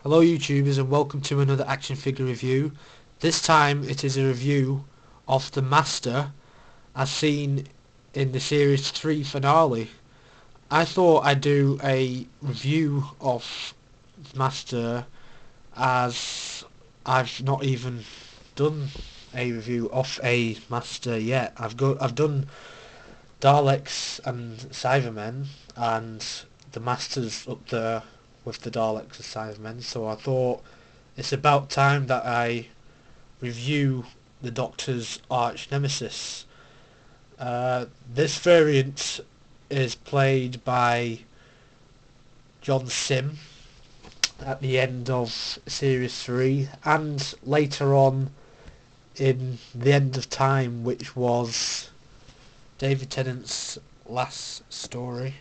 Hello YouTubers and welcome to another action figure review. This time it is a review of the Master as seen in the Series 3 finale. I thought I'd do a review of the Master as I've not even done a review of a Master yet. I've done Daleks and Cybermen, and the Master's up there with the Daleks and Cybermen, so I thought it's about time that I review the Doctor's arch nemesis. This variant is played by Simm at the end of Series 3 and later on in The End of Time, which was David Tennant's last story.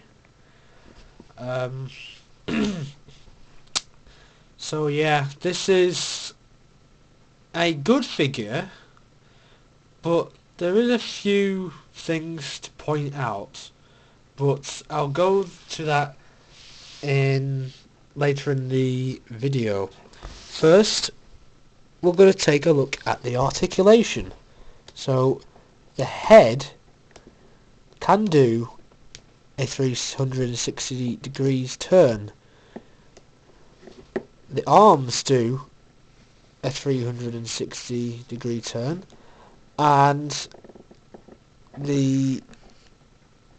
So yeah, this is a good figure, but there is a few things to point out, but I'll go to that later in the video. First, we're going to take a look at the articulation. So the head can do a 360 degrees turn. The arms do a 360 degree turn, and the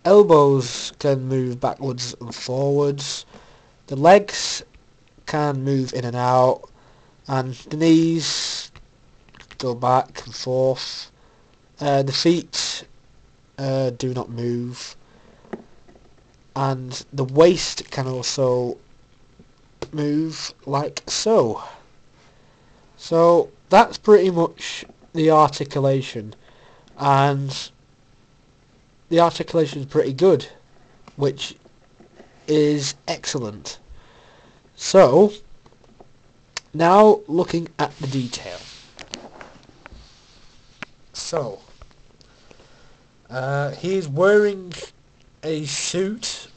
elbows can move backwards and forwards, the legs can move in and out, and the knees go back and forth. The feet do not move, and the waist can also move like so. So that's pretty much the articulation, and the articulation is pretty good, which is excellent. So now looking at the detail. So he's wearing a suit.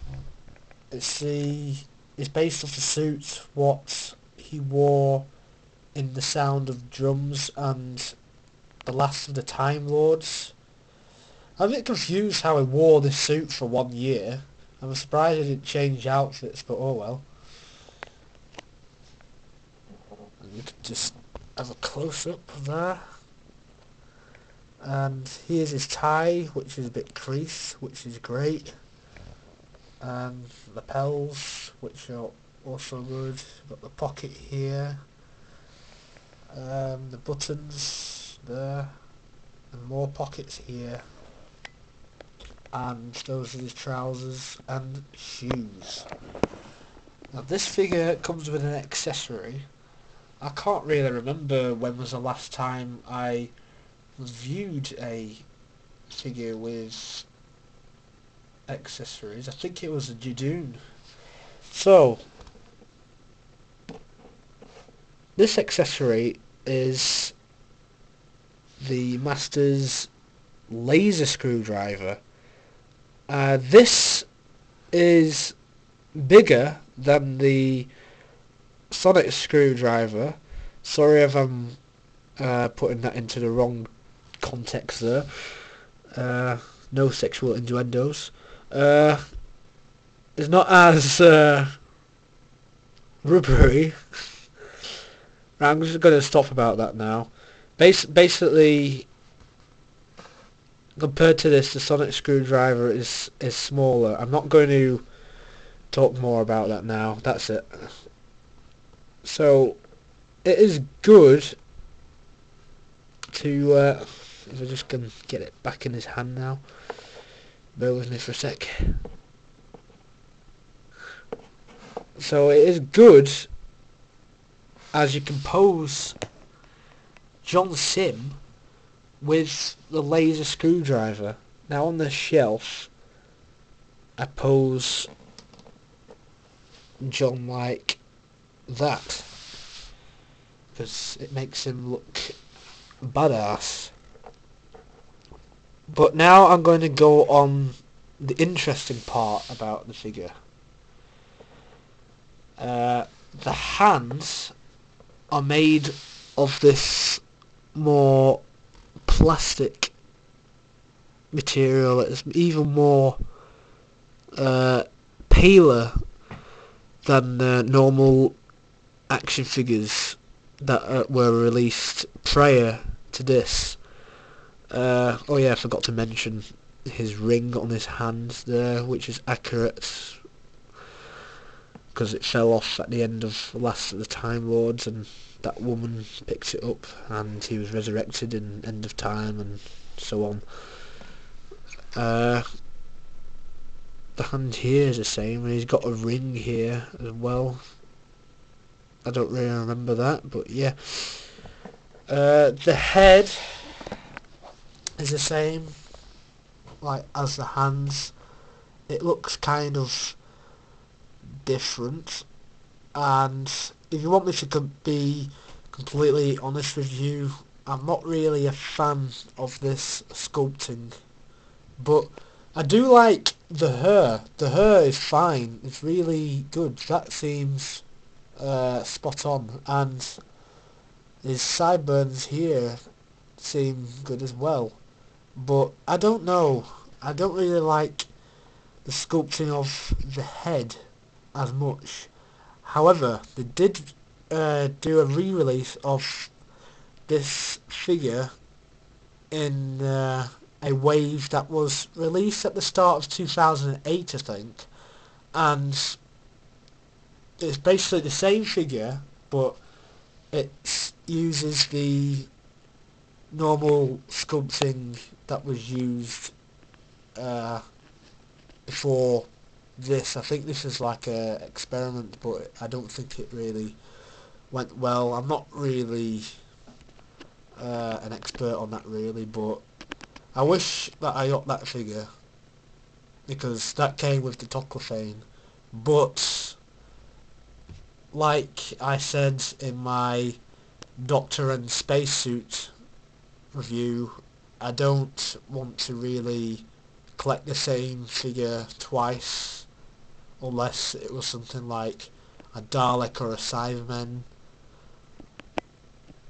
It's based off the suit what he wore in The Sound of Drums and The Last of the Timelords. I'm a bit confused how he wore this suit for 1 year. I'm surprised he didn't change outfits, but oh well. And you can just have a close-up there. And here's his tie, which is a bit creased, which is great. And lapels, which are also good. Got the pocket here. The buttons there. And more pockets here. And those are his trousers and shoes. Now this figure comes with an accessory. I can't really remember when was the last time I reviewed a figure with accessories. I think it was a Jadoon. So this accessory is the Master's laser screwdriver. This is bigger than the sonic screwdriver. Sorry if I'm putting that into the wrong context there. No sexual innuendos. It's not as rubbery. I'm just going to stop about that now. Basically, compared to this, the sonic screwdriver is smaller. I'm not going to talk more about that now. That's it. So it is good to if I just can get it back in his hand now. Bear with me for a sec. So it is good as you can pose Simm with the laser screwdriver. Now on the shelf I pose John like that because it makes him look badass. But now I'm going to go on the interesting part about the figure. the hands are made of this more plastic material. It's even more paler than normal action figures that were released prior to this. Oh yeah, I forgot to mention his ring on his hand there, which is accurate because it fell off at the end of the last of the Timelords, and that woman picked it up, and he was resurrected in End of Time, and so on. The hand here is the same, and he's got a ring here as well. I don't really remember that, but yeah. The head is the same, like as the hands. It looks kind of different, and if you want me to be completely honest with you, I'm not really a fan of this sculpting, but I do like the hair. The hair is fine. It's really good. That seems spot on, and his sideburns here seem good as well. But I don't know. I don't really like the sculpting of the head as much. However, they did do a re-release of this figure in a wave that was released at the start of 2008, I think, and it's basically the same figure, but it uses the normal sculpting that was used before this. I think this is like a experiment, but I don't think it really went well. I'm not really an expert on that really, but I wish that I got that figure because that came with the Timelords. But like I said in my Doctor and Spacesuit review, I don't want to really collect the same figure twice unless it was something like a Dalek or a Cyberman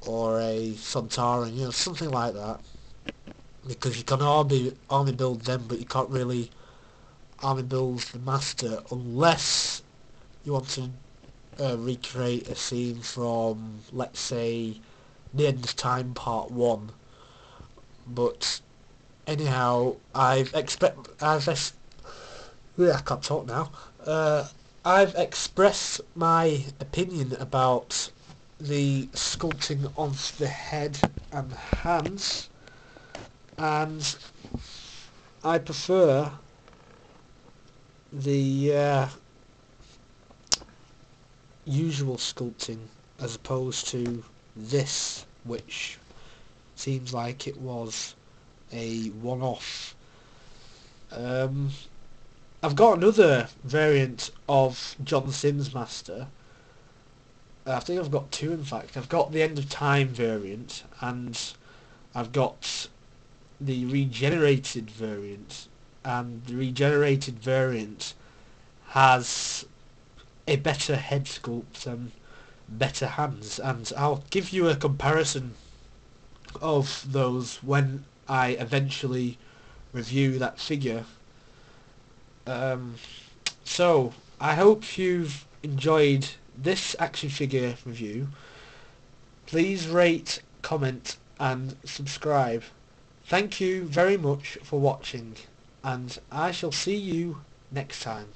or a Sontaran, you know, something like that, because you can army build them, but you can't really army build the Master unless you want to recreate a scene from, let's say, the End of Time Part 1. But anyhow, I can't talk now. I've expressed my opinion about the sculpting of the head and hands, and I prefer the usual sculpting as opposed to this, which seems like it was a one-off. I've got another variant of John Simm's Master. I think I've got two, in fact. I've got the End of Time variant, and I've got the regenerated variant, and the regenerated variant has a better head sculpt and better hands, and I'll give you a comparison of those when I eventually review that figure. So I hope you've enjoyed this action figure review. Please rate, comment and subscribe. Thank you very much for watching, and I shall see you next time.